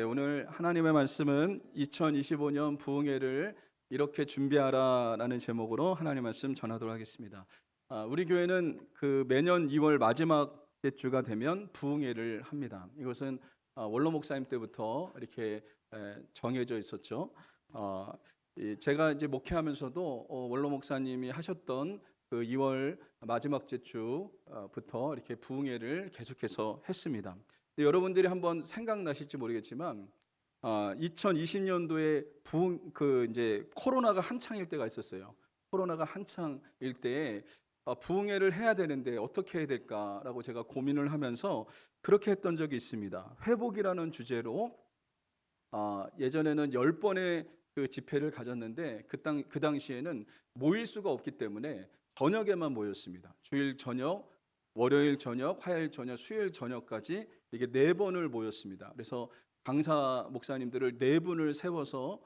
오늘 하나님의 말씀은 2025년 부흥회를 이렇게 준비하라라는 제목으로 하나님의 말씀 전하도록 하겠습니다. 우리 교회는 그 매년 2월 마지막 주가 되면 부흥회를 합니다. 이것은 원로 목사님 때부터 이렇게 정해져 있었죠. 제가 이제 목회하면서도 원로 목사님이 하셨던 그 2월 마지막 주부터 이렇게 부흥회를 계속해서 했습니다. 여러분들이 한번 생각나실지 모르겠지만 2020년도에 이제 코로나가 한창일 때가 있었어요. 코로나가 한창일 때에 부흥회를 해야 되는데 어떻게 해야 될까라고 제가 고민을 하면서 그렇게 했던 적이 있습니다. 회복이라는 주제로 예전에는 10번의 그 집회를 가졌는데 그 당시에는 모일 수가 없기 때문에 저녁에만 모였습니다. 주일 저녁, 월요일 저녁, 화요일 저녁, 수요일 저녁까지 이게 4번을 모였습니다. 그래서 강사 목사님들을 4분을 세워서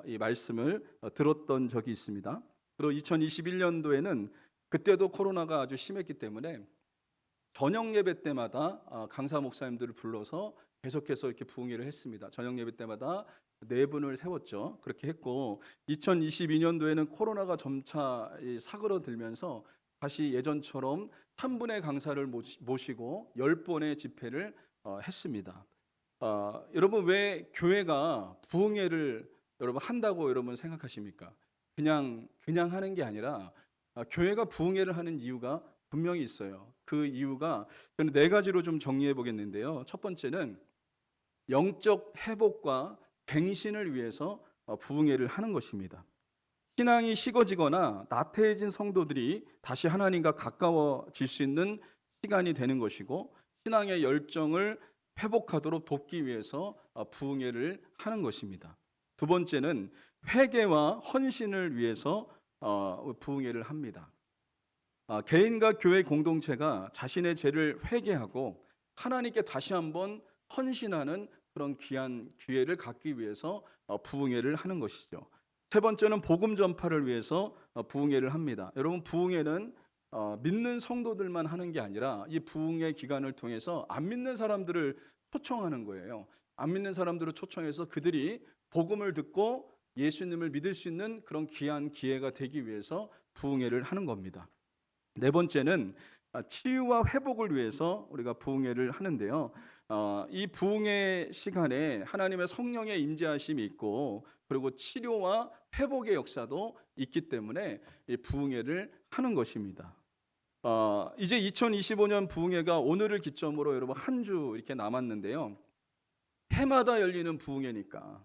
이 말씀을 들었던 적이 있습니다. 그리고 2021년도에는 그때도 코로나가 아주 심했기 때문에 저녁 예배 때마다 강사 목사님들을 불러서 계속해서 이렇게 부흥회를 했습니다. 저녁 예배 때마다 4분을 세웠죠. 그렇게 했고 2022년도에는 코로나가 점차 사그러들면서 다시 예전처럼 3분의 강사를 모시고 10번의 집회를 했습니다. 여러분 왜 교회가 부흥회를 여러분 한다고 여러분 생각하십니까? 그냥 하는 게 아니라 교회가 부흥회를 하는 이유가 분명히 있어요. 그 이유가 저는 4가지로 좀 정리해 보겠는데요. 첫 번째는 영적 회복과 갱신을 위해서 부흥회를 하는 것입니다. 신앙이 식어지거나 나태해진 성도들이 다시 하나님과 가까워질 수 있는 시간이 되는 것이고, 신앙의 열정을 회복하도록 돕기 위해서 부흥회를 하는 것입니다. 두 번째는 회개와 헌신을 위해서 부흥회를 합니다. 개인과 교회 공동체가 자신의 죄를 회개하고 하나님께 다시 한번 헌신하는 그런 귀한 기회를 갖기 위해서 부흥회를 하는 것이죠. 세 번째는 복음 전파를 위해서 부흥회를 합니다. 여러분, 부흥회는 믿는 성도들만 하는 게 아니라 이 부흥회 기간을 통해서 안 믿는 사람들을 초청하는 거예요. 안 믿는 사람들을 초청해서 그들이 복음을 듣고 예수님을 믿을 수 있는 그런 귀한 기회가 되기 위해서 부흥회를 하는 겁니다. 네 번째는 치유와 회복을 위해서 우리가 부흥회를 하는데요. 이 부흥회 시간에 하나님의 성령의 임재하심이 있고, 그리고 치료와 회복의 역사도 있기 때문에 이 부흥회를 하는 것입니다. 이제 2025년 부흥회가 오늘을 기점으로 여러분 한 주 이렇게 남았는데요. 해마다 열리는 부흥회니까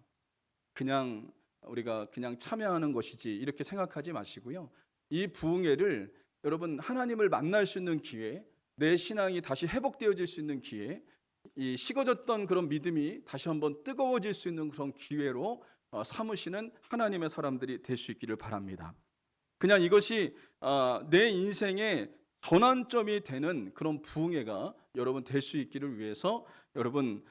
우리가 그냥 참여하는 것이지 이렇게 생각하지 마시고요. 이 부흥회를 여러분 하나님을 만날 수 있는 기회, 내 신앙이 다시 회복되어질 수 있는 기회, 이 식어졌던 그런 믿음이 다시 한번 뜨거워질 수 있는 그런 기회로 삼으시는 하나님의 사람들이 될 수 있기를 바랍니다. 그냥 이것이 내 인생의 전환점이 되는 그런 부흥회가 여러분 될 수 있기를 위해서 여러분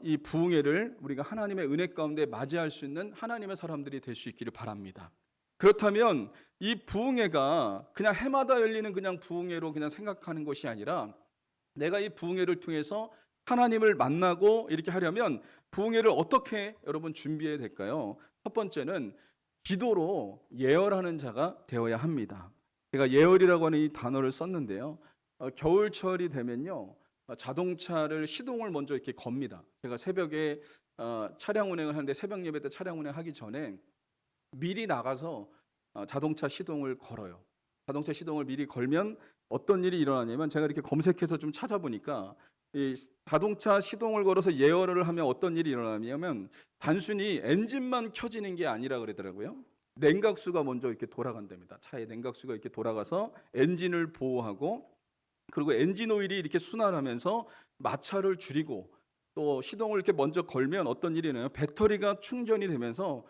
이 부흥회를 우리가 하나님의 은혜 가운데 맞이할 수 있는 하나님의 사람들이 될 수 있기를 바랍니다. 그렇다면 이 부흥회가 그냥 해마다 열리는 그냥 부흥회로 그냥 생각하는 것이 아니라 내가 이 부흥회를 통해서 하나님을 만나고 이렇게 하려면 부흥회를 어떻게 여러분 준비해야 될까요? 첫 번째는 기도로 예언하는 자가 되어야 합니다. 제가 예언이라고 하는 이 단어를 썼는데요. 겨울철이 되면요. 자동차를 시동을 먼저 이렇게 겁니다. 제가 새벽에 차량 운행을 하는데 새벽 예배 때 차량 운행하기 전에 미리 나가서 자동차 시동을 걸어요. 자동차 시동을 미리 걸면 어떤 일이 일어나냐면 제가 이렇게 검색해서 좀 찾아보니까 이 자동차 시동을 걸어서 예언을 하면 어떤 일이 일어나냐면 단순히 엔진만 켜지는 게 아니라 그러더라고요. 냉각수가 먼저 이렇게 돌아간답니다. 차에 냉각수가 이렇게 돌아가서 엔진을 보호하고, 그리고 엔진 오일이 이렇게 순환하면서 마찰을 줄이고, 또 시동을 이렇게 먼저 걸면 어떤 일이 일어나요? 배터리가 충전이 되면서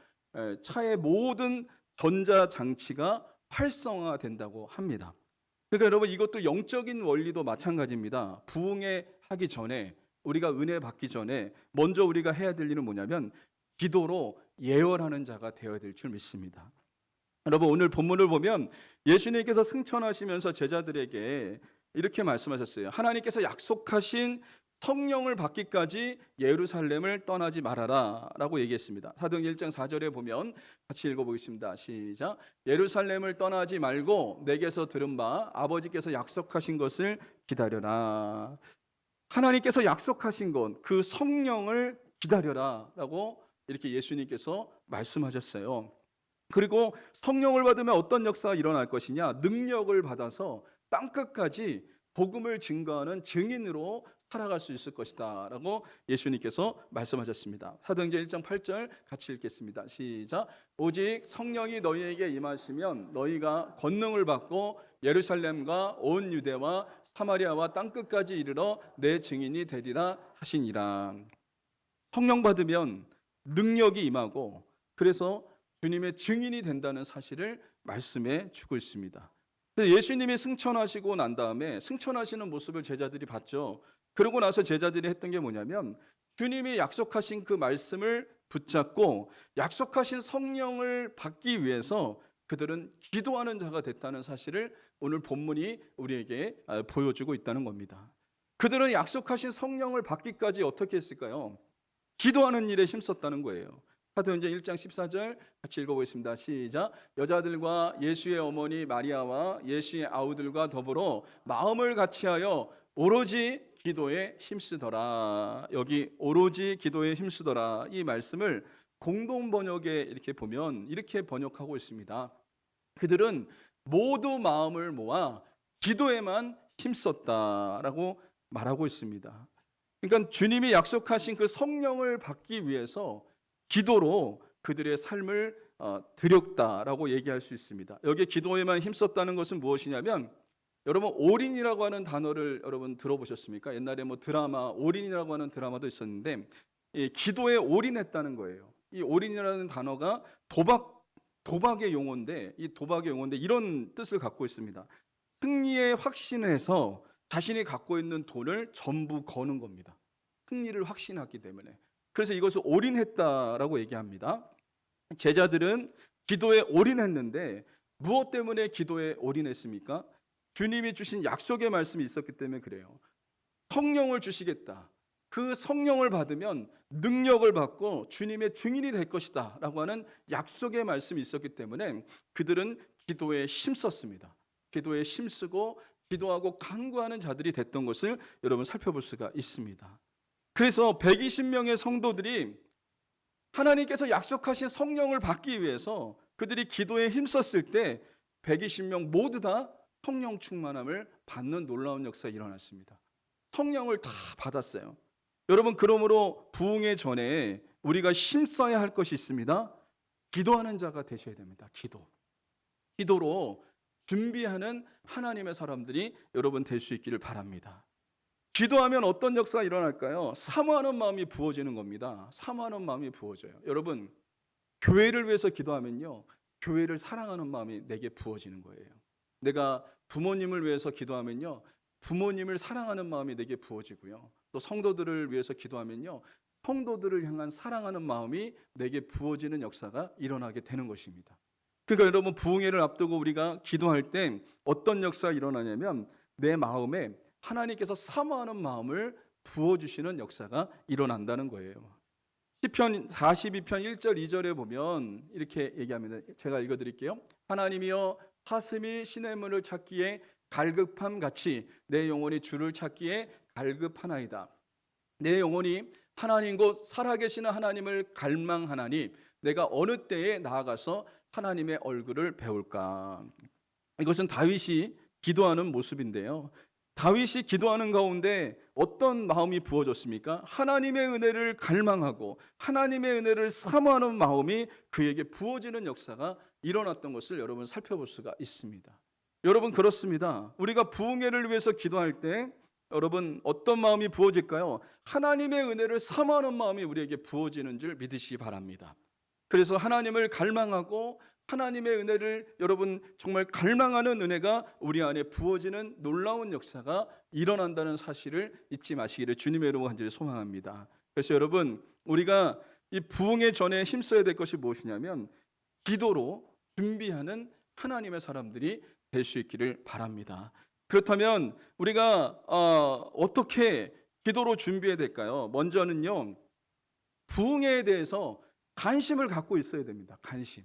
차의 모든 전자장치가 활성화된다고 합니다. 그러니까 여러분 이것도 영적인 원리도 마찬가지입니다. 부흥회 하기 전에, 우리가 은혜 받기 전에 먼저 우리가 해야 될 일은 뭐냐면 기도로 예언하는 자가 되어야 될 줄 믿습니다. 여러분 오늘 본문을 보면 예수님께서 승천하시면서 제자들에게 이렇게 말씀하셨어요. 하나님께서 약속하신 성령을 받기까지 예루살렘을 떠나지 말아라 라고 얘기했습니다. 사도행전 1장 4절에 보면 같이 읽어보겠습니다. 시작. 예루살렘을 떠나지 말고 내게서 들은 바 아버지께서 약속하신 것을 기다려라. 하나님께서 약속하신 것, 그 성령을 기다려라 라고 이렇게 예수님께서 말씀하셨어요. 그리고 성령을 받으면 어떤 역사가 일어날 것이냐? 능력을 받아서 땅끝까지 복음을 증거하는 증인으로 살아갈 수 있을 것이다 라고 예수님께서 말씀하셨습니다. 사도행전 1장 8절 같이 읽겠습니다. 시작. 오직 성령이 너희에게 임하시면 너희가 권능을 받고 예루살렘과 온 유대와 사마리아와 땅끝까지 이르러 내 증인이 되리라 하시니라. 성령 받으면 능력이 임하고 그래서 주님의 증인이 된다는 사실을 말씀해 주고 있습니다. 예수님이 승천하시고 난 다음에 승천하시는 모습을 제자들이 봤죠. 그러고 나서 제자들이 했던 게 뭐냐면 주님이 약속하신 그 말씀을 붙잡고 약속하신 성령을 받기 위해서 그들은 기도하는 자가 됐다는 사실을 오늘 본문이 우리에게 보여주고 있다는 겁니다. 그들은 약속하신 성령을 받기까지 어떻게 했을까요? 기도하는 일에 힘썼다는 거예요. 사도행전 1장 14절 같이 읽어보겠습니다. 시작. 여자들과 예수의 어머니 마리아와 예수의 아우들과 더불어 마음을 같이하여 오로지 기도에 힘쓰더라. 여기 오로지 기도에 힘쓰더라 이 말씀을 공동 번역에 이렇게 보면 이렇게 번역하고 있습니다. 그들은 모두 마음을 모아 기도에만 힘썼다라고 말하고 있습니다. 그러니까 주님이 약속하신 그 성령을 받기 위해서 기도로 그들의 삶을 드렸다라고 얘기할 수 있습니다. 여기 기도에만 힘썼다는 것은 무엇이냐면 여러분 올인이라고 하는 단어를 여러분 들어보셨습니까? 옛날에 뭐 드라마 올인이라고 하는 드라마도 있었는데 이 기도에 올인했다는 거예요. 이 올인이라는 단어가 도박의 용어인데 이 도박의 용어인데 이런 뜻을 갖고 있습니다. 승리에 확신해서 자신이 갖고 있는 돈을 전부 거는 겁니다. 승리를 확신했기 때문에. 그래서 이것을 올인했다라고 얘기합니다. 제자들은 기도에 올인했는데 무엇 때문에 기도에 올인했습니까? 주님이 주신 약속의 말씀이 있었기 때문에 그래요. 성령을 주시겠다. 그 성령을 받으면 능력을 받고 주님의 증인이 될 것이다 라고 하는 약속의 말씀이 있었기 때문에 그들은 기도에 힘썼습니다. 기도에 힘쓰고 기도하고 간구하는 자들이 됐던 것을 여러분 살펴볼 수가 있습니다. 그래서 120명의 성도들이 하나님께서 약속하신 성령을 받기 위해서 그들이 기도에 힘썼을 때 120명 모두 다 성령 충만함을 받는 놀라운 역사가 일어났습니다. 성령을 다 받았어요. 여러분 그러므로 부흥의 전에 우리가 힘써야 할 것이 있습니다. 기도하는 자가 되셔야 됩니다. 기도로 준비하는 하나님의 사람들이 여러분 될 수 있기를 바랍니다. 기도하면 어떤 역사가 일어날까요? 사모하는 마음이 부어지는 겁니다. 사모하는 마음이 부어져요. 여러분 교회를 위해서 기도하면요 교회를 사랑하는 마음이 내게 부어지는 거예요. 내가 부모님을 위해서 기도하면요 부모님을 사랑하는 마음이 내게 부어지고요. 또 성도들을 위해서 기도하면요 성도들을 향한 사랑하는 마음이 내게 부어지는 역사가 일어나게 되는 것입니다. 그러니까 여러분 부흥회를 앞두고 우리가 기도할 때 어떤 역사가 일어나냐면 내 마음에 하나님께서 사모하는 마음을 부어주시는 역사가 일어난다는 거예요. 시편 42편 1절 2절에 보면 이렇게 얘기합니다. 제가 읽어드릴게요. 하나님이여 사슴이 시냇물을 찾기에 갈급함 같이 내 영혼이 주를 찾기에 갈급하나이다. 내 영혼이 하나님 곧 살아계시는 하나님을 갈망하나니 내가 어느 때에 나아가서 하나님의 얼굴을 배울까. 이것은 다윗이 기도하는 모습인데요. 다윗이 기도하는 가운데 어떤 마음이 부어졌습니까? 하나님의 은혜를 갈망하고 하나님의 은혜를 사모하는 마음이 그에게 부어지는 역사가 일어났던 것을 여러분 살펴볼 수가 있습니다. 여러분 그렇습니다. 우리가 부흥회를 위해서 기도할 때 여러분 어떤 마음이 부어질까요? 하나님의 은혜를 사모하는 마음이 우리에게 부어지는 줄 믿으시기 바랍니다. 그래서 하나님을 갈망하고 하나님의 은혜를 여러분 정말 갈망하는 은혜가 우리 안에 부어지는 놀라운 역사가 일어난다는 사실을 잊지 마시기를 주님의 이름으로 간절히 소망합니다. 그래서 여러분 우리가 이 부흥회 전에 힘써야 될 것이 무엇이냐면 기도로 준비하는 하나님의 사람들이 될 수 있기를 바랍니다. 그렇다면 우리가 어떻게 기도로 준비해야 될까요? 먼저는요, 부흥회에 대해서 관심을 갖고 있어야 됩니다. 관심.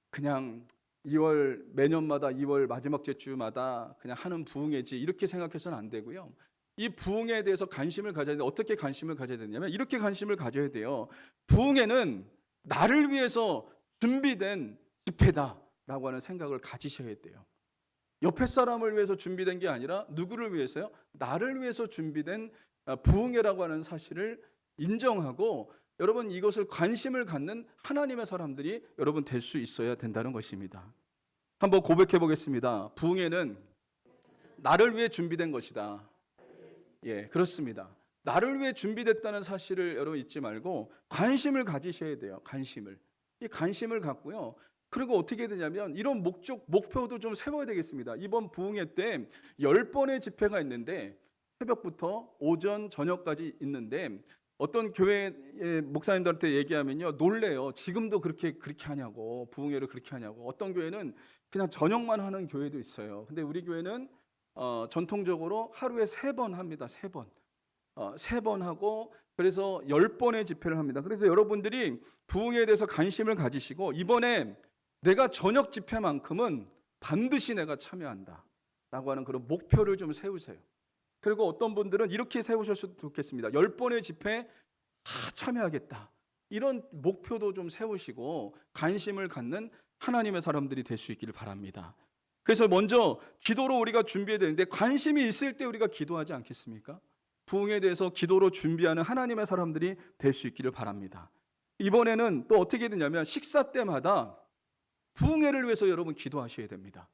그냥 2월 매년마다 2월 마지막 주마다 그냥 하는 부흥회지 이렇게 생각해서는 안 되고요. 이 부흥회에 대해서 관심을 가져야 되는데 어떻게 관심을 가져야 되냐면 이렇게 관심을 가져야 돼요. 부흥회는 나를 위해서 준비된 집회다라고 하는 생각을 가지셔야 돼요. 옆에 사람을 위해서 준비된 게 아니라 누구를 위해서요? 나를 위해서 준비된 부흥회라고 하는 사실을 인정하고 여러분 이것을 관심을 갖는 하나님의 사람들이 여러분 될 수 있어야 된다는 것입니다. 한번 고백해 보겠습니다. 부흥회는 나를 위해 준비된 것이다. 예, 그렇습니다. 나를 위해 준비됐다는 사실을 여러분 잊지 말고 관심을 가지셔야 돼요. 관심을. 이 관심을 갖고요. 그리고 어떻게 되냐면 이런 목표도 좀 세워야 되겠습니다. 이번 부흥회 때 10번의 집회가 있는데 새벽부터 오전 저녁까지 있는데 어떤 교회의 목사님들한테 얘기하면요 놀래요. 지금도 그렇게 하냐고, 부흥회를 그렇게 하냐고. 어떤 교회는 그냥 저녁만 하는 교회도 있어요. 근데 우리 교회는 전통적으로 하루에 3번 합니다. 3번. 3번 하고 그래서 10번의 집회를 합니다. 그래서 여러분들이 부흥회에 대해서 관심을 가지시고 이번에 내가 저녁 집회만큼은 반드시 내가 참여한다 라고 하는 그런 목표를 좀 세우세요. 그리고 어떤 분들은 이렇게 세우셨으면 좋겠습니다. 10번의 집회 다 참여하겠다. 이런 목표도 좀 세우시고 관심을 갖는 하나님의 사람들이 될 수 있기를 바랍니다. 그래서 먼저 기도로 우리가 준비해야 되는데 관심이 있을 때 우리가 기도하지 않겠습니까? 부흥에 대해서 기도로 준비하는 하나님의 사람들이 될 수 있기를 바랍니다. 이번에는 또 어떻게 되냐면 식사 때마다 부흥회를 위해서 여러분 기도하셔야 됩니다.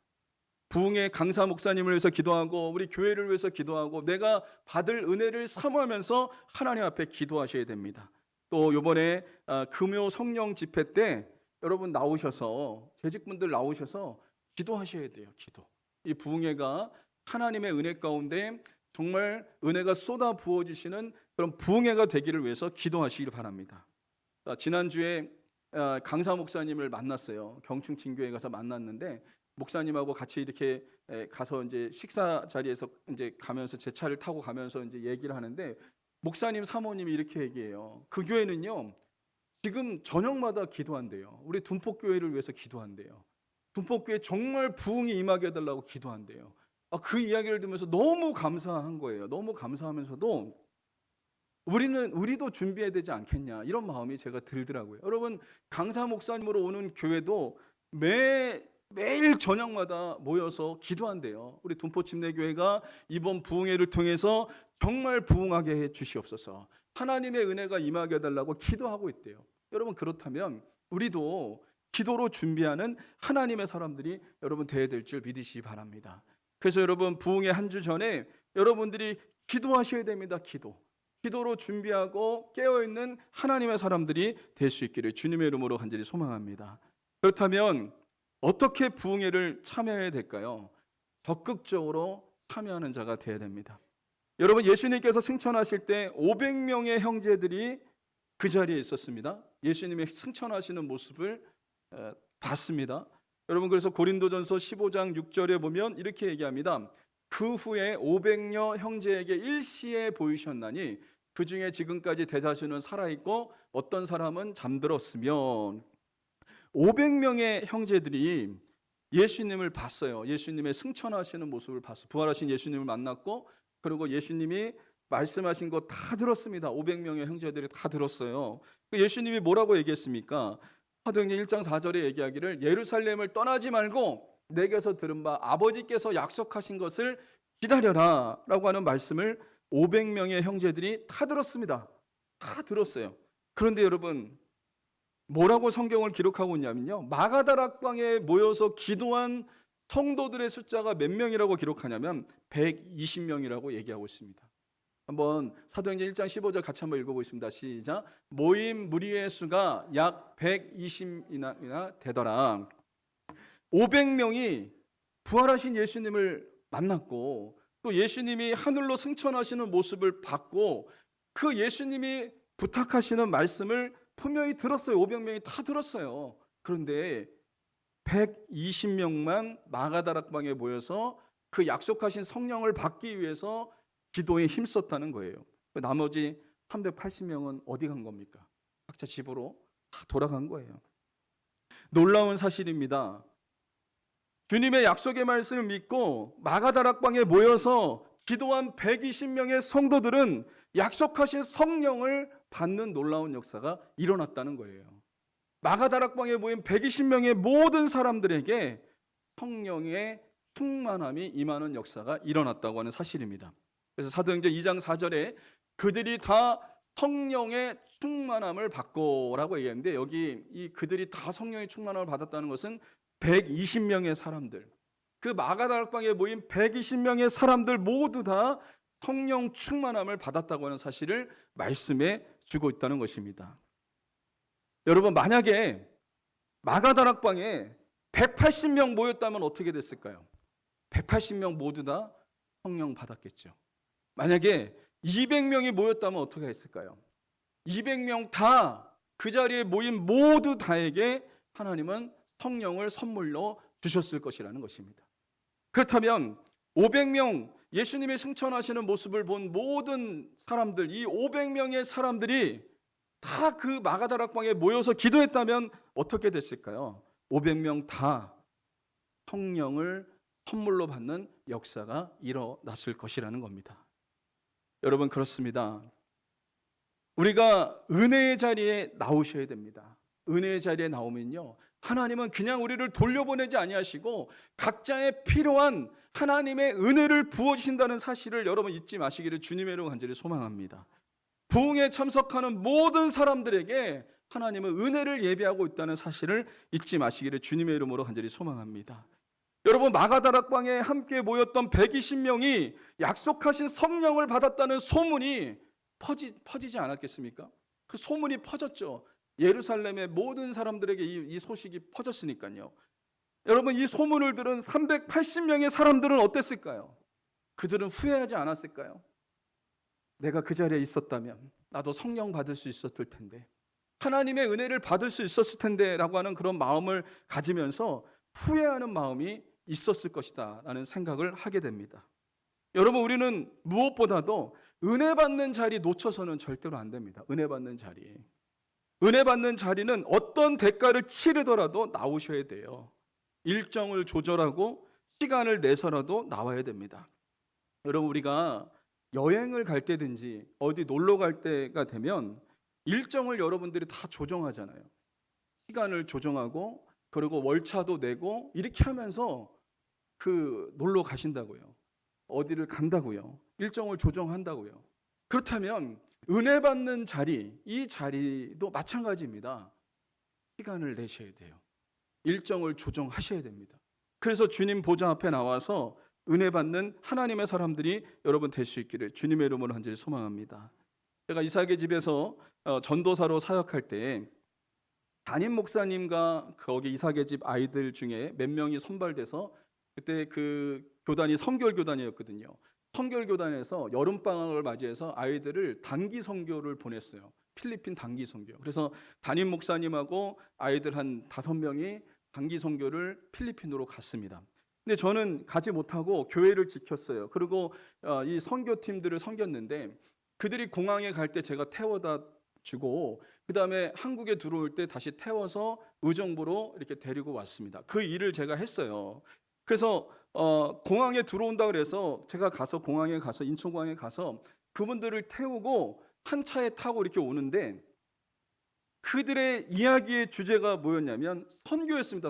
부흥회 강사 목사님을 위해서 기도하고 우리 교회를 위해서 기도하고 내가 받을 은혜를 사모하면서 하나님 앞에 기도하셔야 됩니다. 또 이번에 금요 성령 집회 때 여러분 나오셔서 재직분들 나오셔서 기도하셔야 돼요. 기도. 이 부흥회가 하나님의 은혜 가운데 정말 은혜가 쏟아 부어지시는 그런 부흥회가 되기를 위해서 기도하시길 바랍니다. 지난주에 강사 목사님을 만났어요. 경충 진교회 가서 만났는데 목사님하고 같이 이렇게 가서 이제 식사 자리에서 이제 가면서 제 차를 타고 가면서 이제 얘기를 하는데 목사님 사모님이 이렇게 얘기해요. 그 교회는요 지금 저녁마다 기도한대요. 우리 둔폭교회를 위해서 기도한대요. 둔폭교회 정말 부흥이 임하게 해달라고 기도한대요. 그 이야기를 들으면서 너무 감사한 거예요. 너무 감사하면서도 우리도 준비해야 되지 않겠냐 이런 마음이 제가 들더라고요. 여러분 강사 목사님으로 오는 교회도 매일 저녁마다 모여서 기도한대요. 우리 둔포침례교회가 이번 부흥회를 통해서 정말 부흥하게 해 주시옵소서. 하나님의 은혜가 임하게 해달라고 기도하고 있대요. 여러분 그렇다면 우리도 기도로 준비하는 하나님의 사람들이 여러분 되어야 될 줄 믿으시기 바랍니다. 그래서 여러분 부흥회 한 주 전에 여러분들이 기도하셔야 됩니다. 기도로 준비하고 깨어있는 하나님의 사람들이 될 수 있기를 주님의 이름으로 간절히 소망합니다. 그렇다면 어떻게 부흥회를 참여해야 될까요? 적극적으로 참여하는 자가 되어야 됩니다. 여러분 예수님께서 승천하실 때 500명의 형제들이 그 자리에 있었습니다. 예수님의 승천하시는 모습을 봤습니다. 여러분 그래서 고린도전서 15장 6절에 보면 이렇게 얘기합니다. 그 후에 500여 형제에게 일시에 보이셨나니 그 중에 지금까지 대다수는 살아있고 어떤 사람은 잠들었으면 500명의 형제들이 예수님을 봤어요. 예수님의 승천하시는 모습을 봤어요. 부활하신 예수님을 만났고 그리고 예수님이 말씀하신 거 다 들었습니다. 500명의 형제들이 다 들었어요. 예수님이 뭐라고 얘기했습니까? 사도행전 1장 4절에 얘기하기를 예루살렘을 떠나지 말고 내게서 들은 바 아버지께서 약속하신 것을 기다려라 라고 하는 말씀을 500명의 형제들이 다 들었습니다. 다 들었어요. 그런데 여러분 뭐라고 성경을 기록하고 있냐면요 마가다락방에 모여서 기도한 성도들의 숫자가 몇 명이라고 기록하냐면 120명이라고 얘기하고 있습니다. 한번 사도행전 1장 15절 같이 한번 읽어보겠습니다. 시작. 모임 무리의 수가 약 120이나 되더라. 500명이 부활하신 예수님을 만났고 또 예수님이 하늘로 승천하시는 모습을 봤고 그 예수님이 부탁하시는 말씀을 분명히 들었어요. 500명이 다 들었어요. 그런데 120명만 마가다락방에 모여서 그 약속하신 성령을 받기 위해서 기도에 힘썼다는 거예요. 나머지 380명은 어디 간 겁니까? 각자 집으로 다 돌아간 거예요. 놀라운 사실입니다. 주님의 약속의 말씀을 믿고 마가다락방에 모여서 기도한 120명의 성도들은 약속하신 성령을 받는 놀라운 역사가 일어났다는 거예요. 마가다락방에 모인 120명의 모든 사람들에게 성령의 충만함이 임하는 역사가 일어났다고 하는 사실입니다. 그래서 사도행전 2장 4절에 그들이 다 성령의 충만함을 받고라고 얘기했는데, 여기 이 그들이 다 성령의 충만함을 받았다는 것은 120명의 사람들, 그 마가다락방에 모인 120명의 사람들 모두 다 성령 충만함을 받았다고 하는 사실을 말씀해 주고 있다는 것입니다. 여러분, 만약에 마가다락방에 180명 모였다면 어떻게 됐을까요? 180명 모두 다 성령 받았겠죠. 만약에 200명이 모였다면 어떻게 했을까요? 200명 다 그 자리에 모인 모두 다에게 하나님은 성령을 선물로 주셨을 것이라는 것입니다. 그렇다면 500명, 예수님이 승천하시는 모습을 본 모든 사람들, 이 500명의 사람들이 다 그 마가다락방에 모여서 기도했다면 어떻게 됐을까요? 500명 다 성령을 선물로 받는 역사가 일어났을 것이라는 겁니다. 여러분, 그렇습니다. 우리가 은혜의 자리에 나오셔야 됩니다. 은혜의 자리에 나오면요, 하나님은 그냥 우리를 돌려보내지 아니하시고 각자의 필요한 하나님의 은혜를 부어주신다는 사실을 여러분 잊지 마시기를 주님의 이름으로 간절히 소망합니다. 부흥에 참석하는 모든 사람들에게 하나님은 은혜를 예비하고 있다는 사실을 잊지 마시기를 주님의 이름으로 간절히 소망합니다. 여러분, 마가다락방에 함께 모였던 120명이 약속하신 성령을 받았다는 소문이 퍼지지 않았겠습니까? 그 소문이 퍼졌죠. 예루살렘의 모든 사람들에게 이 소식이 퍼졌으니까요. 여러분, 이 소문을 들은 380명의 사람들은 어땠을까요? 그들은 후회하지 않았을까요? 내가 그 자리에 있었다면 나도 성령 받을 수 있었을 텐데, 하나님의 은혜를 받을 수 있었을 텐데 라고 하는 그런 마음을 가지면서 후회하는 마음이 있었을 것이다 라는 생각을 하게 됩니다. 여러분, 우리는 무엇보다도 은혜 받는 자리 놓쳐서는 절대로 안 됩니다. 은혜 받는 자리. 은혜 받는 자리는 어떤 대가를 치르더라도 나오셔야 돼요. 일정을 조절하고 시간을 내서라도 나와야 됩니다. 여러분, 우리가 여행을 갈 때든지 어디 놀러 갈 때가 되면 일정을 여러분들이 다 조정하잖아요. 시간을 조정하고 그리고 월차도 내고 이렇게 하면서 그 놀러 가신다고요. 어디를 간다고요. 일정을 조정한다고요. 그렇다면 은혜 받는 자리, 이 자리도 마찬가지입니다. 시간을 내셔야 돼요. 일정을 조정하셔야 됩니다. 그래서 주님 보좌 앞에 나와서 은혜 받는 하나님의 사람들이 여러분 될 수 있기를 주님의 이름으로 간절히 소망합니다. 제가 이삭의 집에서 전도사로 사역할 때 담임 목사님과 거기 이삭의 집 아이들 중에 몇 명이 선발돼서, 그때 그 교단이 선결 교단이었거든요. 선결 교단에서 여름 방학을 맞이해서 아이들을 단기 선교를 보냈어요. 필리핀 단기 선교. 그래서 담임 목사님하고 아이들 한 5명이 단기 선교를 필리핀으로 갔습니다. 근데 저는 가지 못하고 교회를 지켰어요. 그리고 이 선교팀들을 섬겼는데, 그들이 공항에 갈 때 제가 태워다 주고 그 다음에 한국에 들어올 때 다시 태워서 의정부로 이렇게 데리고 왔습니다. 그 일을 제가 했어요. 그래서 공항에 들어온다 그래서 제가 가서 공항에 가서 인천공항에 가서 그분들을 태우고 한 차에 타고 이렇게 오는데, 그들의 이야기의 주제가 뭐였냐면 선교였습니다.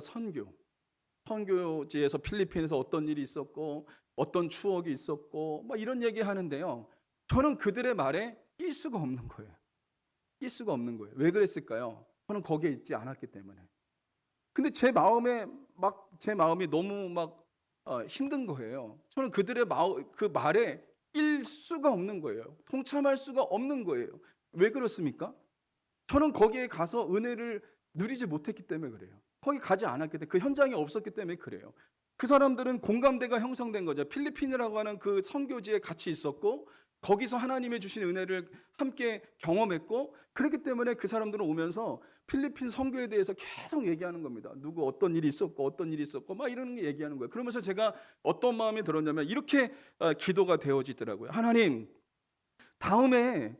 선교지에서 필리핀에서 어떤 일이 있었고 어떤 추억이 있었고 막 이런 얘기 하는데요, 저는 그들의 말에 낄 수가 없는 거예요. 낄 수가 없는 거예요. 왜 그랬을까요? 저는 거기에 있지 않았기 때문에. 근데 제 마음이 너무 힘든 거예요. 저는 그들의 그 말에 낄 수가 없는 거예요. 동참할 수가 없는 거예요. 왜 그렇습니까? 저는 거기에 가서 은혜를 누리지 못했기 때문에 그래요. 거기 가지 않았기 때문에, 그 현장에 없었기 때문에 그래요. 그 사람들은 공감대가 형성된 거죠. 필리핀이라고 하는 그 선교지에 같이 있었고 거기서 하나님의 주신 은혜를 함께 경험했고, 그렇기 때문에 그 사람들은 오면서 필리핀 선교에 대해서 계속 얘기하는 겁니다. 누구 어떤 일이 있었고 막 이런 거 얘기하는 거예요. 그러면서 제가 어떤 마음이 들었냐면 이렇게 기도가 되어지더라고요. 하나님, 다음에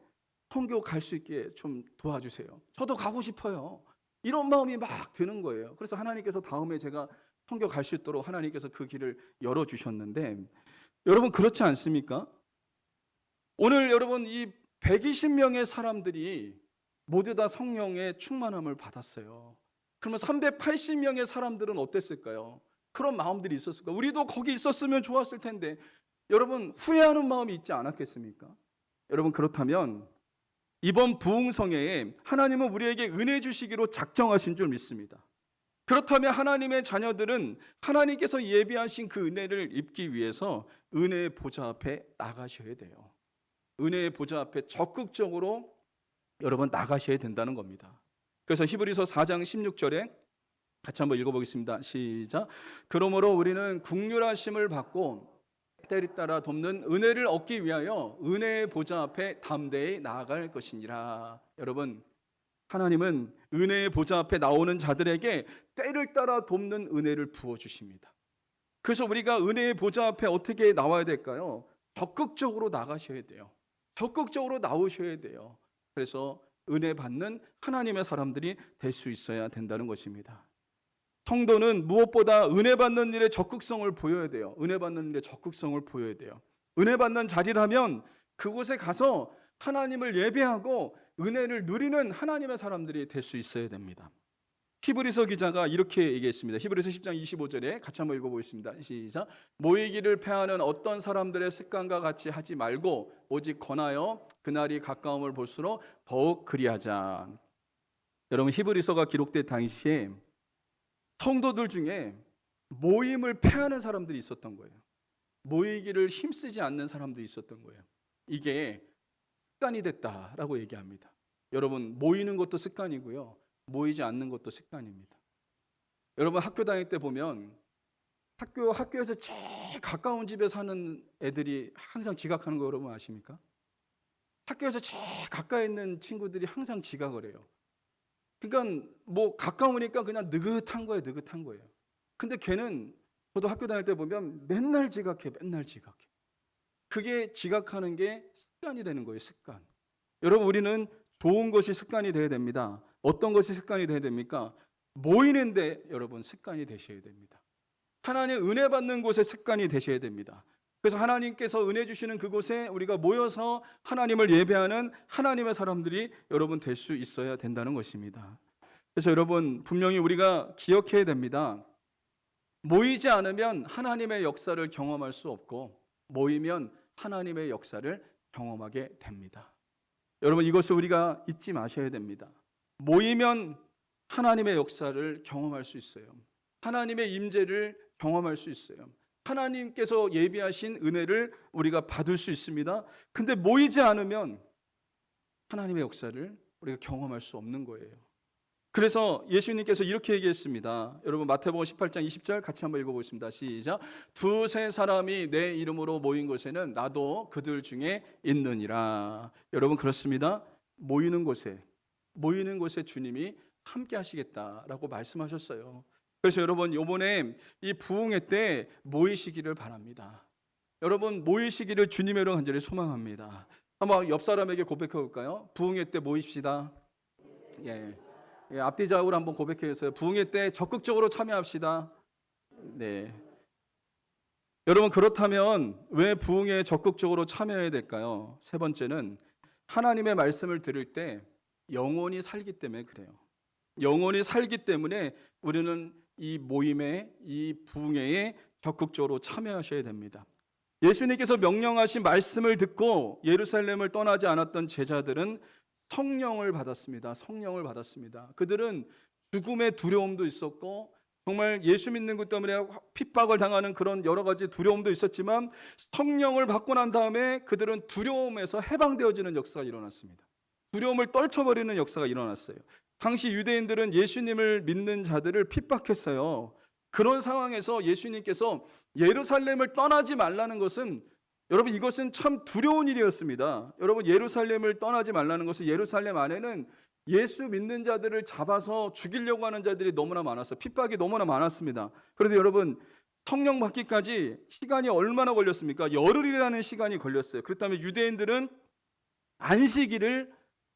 선교 갈 수 있게 좀 도와주세요. 저도 가고 싶어요. 이런 마음이 막 드는 거예요. 그래서 하나님께서 다음에 제가 선교 갈 수 있도록 하나님께서 그 길을 열어주셨는데, 여러분 그렇지 않습니까? 오늘 여러분 이 120명의 사람들이 모두 다 성령의 충만함을 받았어요. 그러면 380명의 사람들은 어땠을까요? 그런 마음들이 있었을까요? 우리도 거기 있었으면 좋았을 텐데, 여러분 후회하는 마음이 있지 않았겠습니까? 여러분 그렇다면 이번 부흥성회에 하나님은 우리에게 은혜 주시기로 작정하신 줄 믿습니다. 그렇다면 하나님의 자녀들은 하나님께서 예비하신 그 은혜를 입기 위해서 은혜의 보좌 앞에 나가셔야 돼요. 은혜의 보좌 앞에 적극적으로 여러분 나가셔야 된다는 겁니다. 그래서 히브리서 4장 16절에 같이 한번 읽어보겠습니다. 시작. 그러므로 우리는 긍휼하심을 받고 때를 따라 돕는 은혜를 얻기 위하여 은혜의 보좌 앞에 담대히 나아갈 것이니라. 여러분 하나님은 은혜의 보좌 앞에 나오는 자들에게 때를 따라 돕는 은혜를 부어주십니다. 그래서 우리가 은혜의 보좌 앞에 어떻게 나와야 될까요? 적극적으로 나가셔야 돼요. 적극적으로 나오셔야 돼요. 그래서 은혜 받는 하나님의 사람들이 될 수 있어야 된다는 것입니다. 성도는 무엇보다 은혜 받는 일에 적극성을 보여야 돼요. 은혜 받는 일에 적극성을 보여야 돼요. 은혜 받는 자리라면 그곳에 가서 하나님을 예배하고 은혜를 누리는 하나님의 사람들이 될 수 있어야 됩니다. 히브리서 기자가 이렇게 얘기했습니다. 히브리서 10장 25절에 같이 한번 읽어보겠습니다. 시작. 모이기를 패하는 어떤 사람들의 습관과 같이 하지 말고 오직 권하여 그날이 가까움을 볼수록 더욱 그리하자. 여러분 히브리서가 기록된 당시에 성도들 중에 모임을 패하는 사람들이 있었던 거예요. 모이기를 힘쓰지 않는 사람들이 있었던 거예요. 이게 습관이 됐다라고 얘기합니다. 여러분 모이는 것도 습관이고요, 모이지 않는 것도 습관입니다. 여러분 학교 다닐 때 보면 학교에서 제일 가까운 집에 사는 애들이 항상 지각하는 거 여러분 아십니까? 학교에서 제일 가까이 있는 친구들이 항상 지각을 해요. 그러니까 뭐 가까우니까 그냥 느긋한 거예요. 근데 걔는 저도 학교 다닐 때 보면 맨날 지각해. 그게 지각하는 게 습관이 되는 거예요, 습관. 여러분 우리는 좋은 것이 습관이 되어야 됩니다. 어떤 것이 습관이 되어야 됩니까? 모이는데 여러분 습관이 되셔야 됩니다. 하나님 은혜 받는 곳에 습관이 되셔야 됩니다. 그래서 하나님께서 은혜 주시는 그곳에 우리가 모여서 하나님을 예배하는 하나님의 사람들이 여러분 될 수 있어야 된다는 것입니다. 그래서 여러분 분명히 우리가 기억해야 됩니다. 모이지 않으면 하나님의 역사를 경험할 수 없고 모이면 하나님의 역사를 경험하게 됩니다. 여러분 이것을 우리가 잊지 마셔야 됩니다. 모이면 하나님의 역사를 경험할 수 있어요. 하나님의 임재를 경험할 수 있어요. 하나님께서 예비하신 은혜를 우리가 받을 수 있습니다. 근데 모이지 않으면 하나님의 역사를 우리가 경험할 수 없는 거예요. 그래서 예수님께서 이렇게 얘기했습니다. 여러분 마태복음 18장 20절 같이 한번 읽어보겠습니다. 시작. 두세 사람이 내 이름으로 모인 곳에는 나도 그들 중에 있느니라. 여러분 그렇습니다. 모이는 곳에 주님이 함께 하시겠다라고 말씀하셨어요. 그래서 여러분 이번에 이 부흥회 때 모이시기를 바랍니다. 여러분 모이시기를 주님으로 간절히 소망합니다. 한번 옆 사람에게 고백해 볼까요? 부흥회 때 모입시다. 앞뒤 좌우로 한번 고백해 주세요. 부흥회 때 적극적으로 참여합시다. 네. 여러분 그렇다면 왜 부흥회에 적극적으로 참여해야 될까요? 세 번째는 하나님의 말씀을 들을 때 영혼이 살기 때문에 그래요. 영혼이 살기 때문에 우리는 이 모임에, 이 부흥회에 적극적으로 참여하셔야 됩니다. 예수님께서 명령하신 말씀을 듣고 예루살렘을 떠나지 않았던 제자들은 성령을 받았습니다. 그들은 죽음의 두려움도 있었고 정말 예수 믿는 것 때문에 핍박을 당하는 그런 여러 가지 두려움도 있었지만 성령을 받고 난 다음에 그들은 두려움에서 해방되어지는 역사가 일어났습니다. 두려움을 떨쳐버리는 역사가 일어났어요. 당시 유대인들은 예수님을 믿는 자들을 핍박했어요. 그런 상황에서 예수님께서 예루살렘을 떠나지 말라는 것은 여러분 이것은 참 두려운 일이었습니다. 여러분 예루살렘을 떠나지 말라는 것은 예루살렘 안에는 예수 믿는 자들을 잡아서 죽이려고 하는 자들이 너무나 많았어요. 핍박이 너무나 많았습니다. 그런데 여러분 성령 받기까지 시간이 얼마나 걸렸습니까? 열흘이라는 시간이 걸렸어요. 그렇다면 유대인들은 안식일을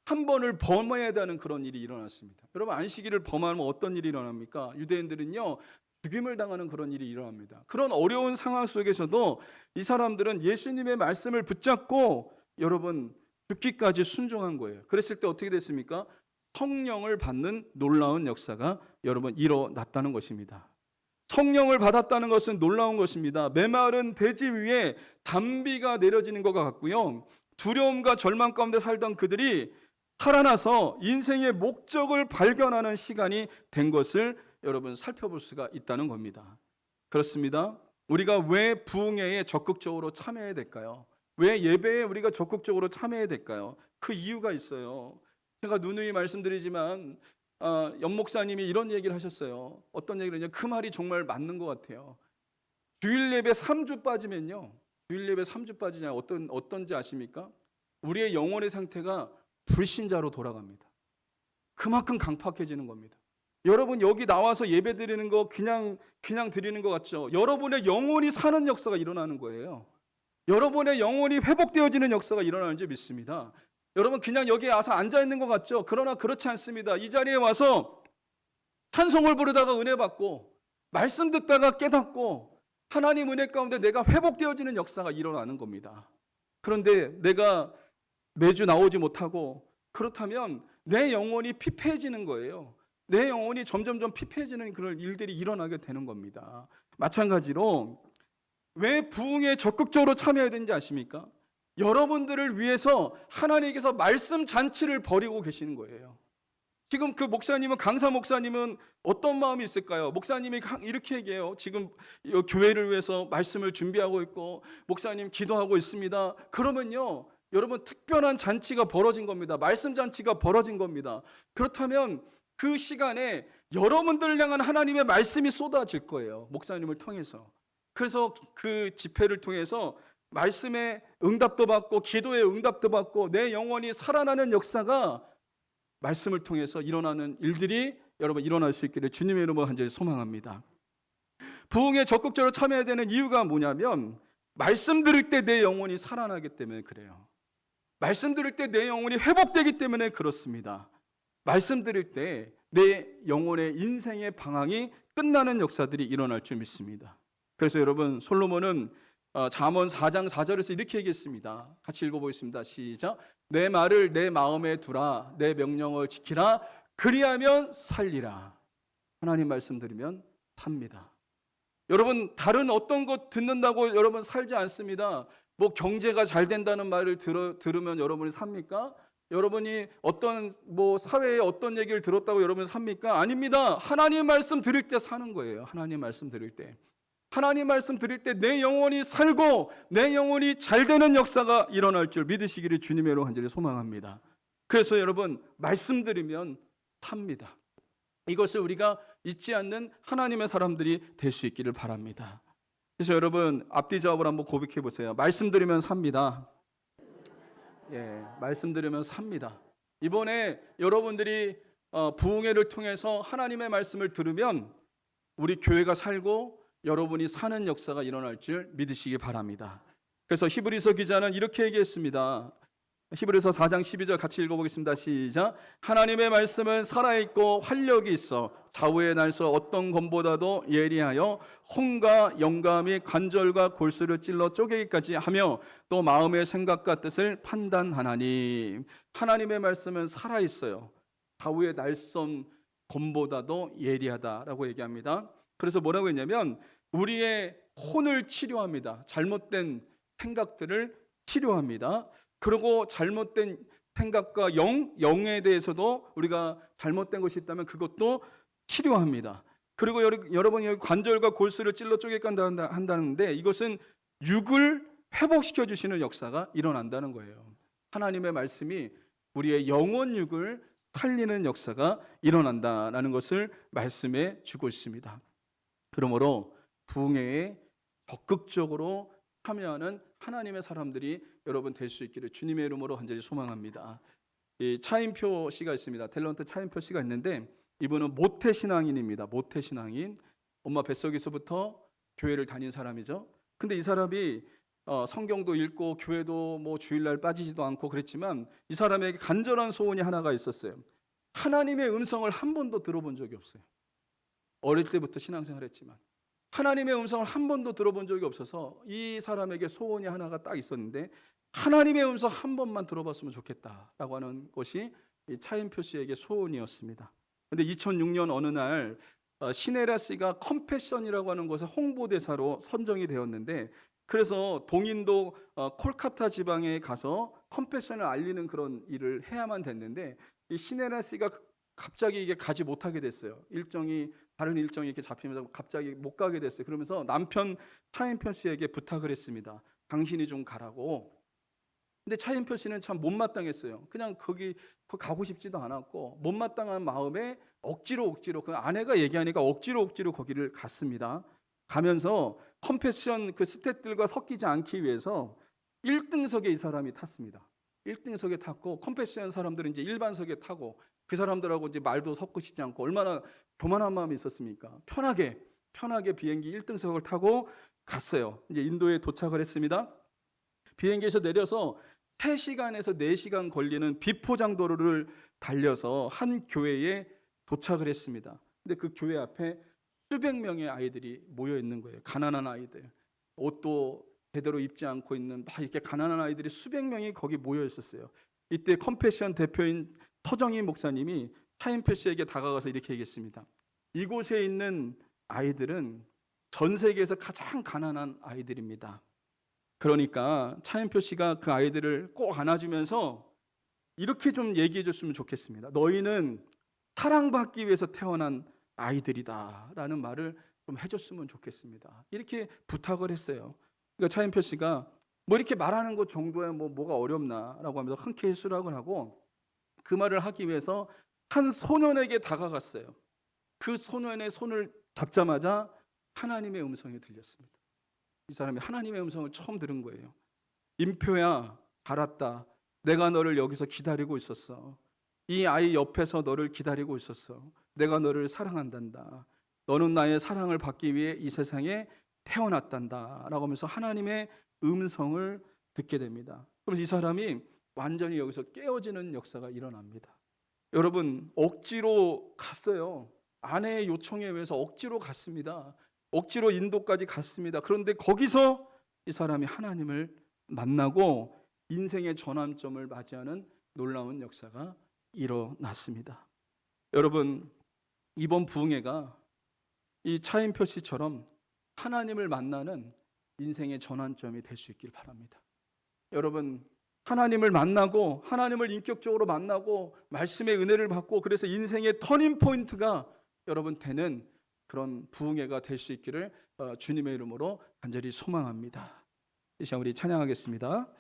한 번을 범해야 되는 그런 일이 일어났습니다. 여러분, 안식일을 범하면 어떤 일이 일어납니까? 유대인들은요, 죽임을 당하는 그런 일이 일어납니다. 그런 어려운 상황 속에서도 이 사람들은 예수님의 말씀을 붙잡고 여러분 죽기까지 순종한 거예요. 그랬을 때 어떻게 됐습니까? 성령을 받는 놀라운 역사가 여러분 일어났다는 것입니다. 성령을 받았다는 것은 놀라운 것입니다. 메마른 대지 위에 단비가 내려지는 것 같고요. 두려움과 절망 가운데 살던 그들이 살아나서 인생의 목적을 발견하는 시간이 된 것을 여러분 살펴볼 수가 있다는 겁니다. 그렇습니다. 우리가 왜 부흥회에 적극적으로 참여해야 될까요? 왜 예배에 우리가 적극적으로 참여해야 될까요? 그 이유가 있어요. 제가 누누이 말씀드리지만 연 목사님이 이런 얘기를 하셨어요. 어떤 얘기를 했냐? 그 말이 정말 맞는 것 같아요. 주일 예배 3주 빠지면요. 주일 예배 3주 빠지냐 어떤지 아십니까? 우리의 영혼의 상태가 불신자로 돌아갑니다. 그만큼 강팍해지는 겁니다. 여러분 여기 나와서 예배 드리는 거 그냥 드리는 것 같죠? 여러분의 영혼이 사는 역사가 일어나는 거예요. 여러분의 영혼이 회복되어지는 역사가 일어나는 줄 믿습니다. 여러분 그냥 여기에 와서 앉아 있는 것 같죠? 그러나 그렇지 않습니다. 이 자리에 와서 찬송을 부르다가 은혜 받고 말씀 듣다가 깨닫고 하나님 은혜 가운데 내가 회복되어지는 역사가 일어나는 겁니다. 그런데 내가 매주 나오지 못하고 그렇다면 내 영혼이 피폐해지는 거예요. 내 영혼이 점점점 피폐해지는 그런 일들이 일어나게 되는 겁니다. 마찬가지로 왜 부흥에 적극적으로 참여해야 되는지 아십니까? 여러분들을 위해서 하나님께서 말씀 잔치를 벌이고 계시는 거예요. 지금 그 목사님은, 강사 목사님은 어떤 마음이 있을까요? 목사님이 이렇게 얘기해요. 지금 교회를 위해서 말씀을 준비하고 있고 목사님 기도하고 있습니다. 그러면요, 여러분 특별한 잔치가 벌어진 겁니다. 말씀 잔치가 벌어진 겁니다. 그렇다면 그 시간에 여러분들을 향한 하나님의 말씀이 쏟아질 거예요. 목사님을 통해서. 그래서 그 집회를 통해서 말씀의 응답도 받고 기도의 응답도 받고 내 영혼이 살아나는 역사가 말씀을 통해서 일어나는 일들이 여러분 일어날 수 있기를 주님의 이름으로 간절히 소망합니다. 부흥에 적극적으로 참여해야 되는 이유가 뭐냐면 말씀 들을 때 내 영혼이 살아나기 때문에 그래요. 말씀 들을 때 내 영혼이 회복되기 때문에 그렇습니다. 말씀 들을 때 내 영혼의 인생의 방황이 끝나는 역사들이 일어날 줄 믿습니다. 그래서 여러분 솔로몬은 잠언 4장 4절에서 이렇게 얘기했습니다. 같이 읽어보겠습니다. 시작. 내 말을 내 마음에 두라. 내 명령을 지키라. 그리하면 살리라. 하나님 말씀 들으면 삽니다. 여러분 다른 어떤 것 듣는다고 여러분 살지 않습니다. 뭐 경제가 잘 된다는 말을 들으면 여러분이 삽니까? 여러분이 어떤 뭐 사회에 어떤 얘기를 들었다고 여러분이 삽니까? 아닙니다. 하나님 말씀 들을 때 사는 거예요. 하나님 말씀 들을 때. 하나님 말씀 드릴 때 내 영혼이 살고 내 영혼이 잘 되는 역사가 일어날 줄 믿으시기를 주님의 이름으로 간절히 소망합니다. 그래서 여러분 말씀 들으면 삽니다. 이것을 우리가 잊지 않는 하나님의 사람들이 될 수 있기를 바랍니다. 그래서 여러분 앞뒤 작업을 한번 고백해 보세요. 말씀 들으면 삽니다. 예, 말씀 들으면 삽니다. 이번에 여러분들이 부흥회를 통해서 하나님의 말씀을 들으면 우리 교회가 살고 여러분이 사는 역사가 일어날 줄 믿으시기 바랍니다. 그래서 히브리서 기자는 이렇게 얘기했습니다. 히브리서 4장 12절 같이 읽어보겠습니다. 시작. 하나님의 말씀은 살아있고 활력이 있어 좌우의 날서 어떤 검보다도 예리하여 혼과 영과 및 관절과 골수를 찔러 쪼개기까지 하며 또 마음의 생각과 뜻을 판단하나니. 하나님의 말씀은 살아있어요. 좌우의 날선 검보다도 예리하다라고 얘기합니다. 그래서 뭐라고 했냐면 우리의 혼을 치료합니다. 잘못된 생각들을 치료합니다. 그리고 잘못된 생각과 영에 대해서도 우리가 잘못된 것이 있다면 그것도 치료합니다. 그리고 여러분이 관절과 골수를 찔러 쪼개까 한다는데 이것은 육을 회복시켜 주시는 역사가 일어난다는 거예요. 하나님의 말씀이 우리의 영혼 육을 살리는 역사가 일어난다는 것을 말씀해 주고 있습니다. 그러므로 부흥회에 적극적으로 참여하는 하나님의 사람들이 여러분 될 수 있기를 주님의 이름으로 간절히 소망합니다. 이 차인표 씨가 있습니다. 탤런트 차인표 씨가 있는데 이분은 모태신앙인입니다. 모태신앙인. 엄마 뱃속에서부터 교회를 다닌 사람이죠. 근데 이 사람이 성경도 읽고 교회도 뭐 주일날 빠지지도 않고 그랬지만 이 사람에게 간절한 소원이 하나가 있었어요. 하나님의 음성을 한 번도 들어본 적이 없어요. 어릴 때부터 신앙생활했지만 하나님의 음성을 한 번도 들어본 적이 없어서 이 사람에게 소원이 하나가 딱 있었는데, 하나님의 음성 한 번만 들어봤으면 좋겠다라고 하는 것이 이 차인표 씨에게 소원이었습니다. 근데 2006년 어느 날 시네라 씨가 컴패션이라고 하는 곳에 홍보대사로 선정이 되었는데, 그래서 동인도 콜카타 지방에 가서 컴패션을 알리는 그런 일을 해야만 됐는데, 이 시네라 씨가 갑자기 이게 가지 못하게 됐어요. 다른 일정이 이렇게 잡히면서 갑자기 못 가게 됐어요. 그러면서 남편 차인표 씨에게 부탁을 했습니다. 당신이 좀 가라고. 근데 차인표 씨는 참 못마땅했어요. 그냥 거기 가고 싶지도 않았고 못마땅한 마음에 억지로 그 아내가 얘기하니까 억지로 거기를 갔습니다. 가면서 컴패션 그 스태프들과 섞이지 않기 위해서 1등석에 이 사람이 탔습니다. 1등석에 탔고 컴패션 사람들은 이제 일반석에 타고 그 사람들하고 이제 말도 섞으시지 않고 얼마나 교만한 마음이 있었습니까? 편하게 비행기 1등석을 타고 갔어요. 이제 인도에 도착을 했습니다. 비행기에서 내려서 3시간에서 4시간 걸리는 비포장도로를 달려서 한 교회에 도착을 했습니다. 근데 그 교회 앞에 수백 명의 아이들이 모여 있는 거예요. 가난한 아이들, 옷도 제대로 입지 않고 있는 막 이렇게 가난한 아이들이 수백 명이 거기 모여 있었어요. 이때 컴패션 대표인 서정희 목사님이 차인표 씨에게 다가가서 이렇게 얘기했습니다. 이곳에 있는 아이들은 전 세계에서 가장 가난한 아이들입니다. 그러니까 차인표 씨가 그 아이들을 꼭 안아주면서 이렇게 좀 얘기해 줬으면 좋겠습니다. 너희는 사랑받기 위해서 태어난 아이들이다 라는 말을 좀 해줬으면 좋겠습니다. 이렇게 부탁을 했어요. 그러니까 차인표 씨가 뭐 이렇게 말하는 것 정도야 뭐가 어렵나 라고 하면서 흔쾌히 수락을 하고 그 말을 하기 위해서 한 소년에게 다가갔어요. 그 소년의 손을 잡자마자 하나님의 음성이 들렸습니다. 이 사람이 하나님의 음성을 처음 들은 거예요. 임표야, 잘 왔다. 내가 너를 여기서 기다리고 있었어. 이 아이 옆에서 너를 기다리고 있었어. 내가 너를 사랑한단다. 너는 나의 사랑을 받기 위해 이 세상에 태어났단다 라고 하면서 하나님의 음성을 듣게 됩니다. 그래서 이 사람이 완전히 여기서 깨어지는 역사가 일어납니다. 여러분, 억지로 갔어요. 아내의 요청에 의해서 억지로 갔습니다. 억지로 인도까지 갔습니다. 그런데 거기서 이 사람이 하나님을 만나고 인생의 전환점을 맞이하는 놀라운 역사가 일어났습니다. 여러분, 이번 부흥회가 이 차인표 씨처럼 하나님을 만나는 인생의 전환점이 될 수 있길 바랍니다. 여러분, 하나님을 만나고 하나님을 인격적으로 만나고 말씀의 은혜를 받고 그래서 인생의 터닝 포인트가 여러분 되는 그런 부흥회가 될 수 있기를 주님의 이름으로 간절히 소망합니다. 이 시간 우리 찬양하겠습니다.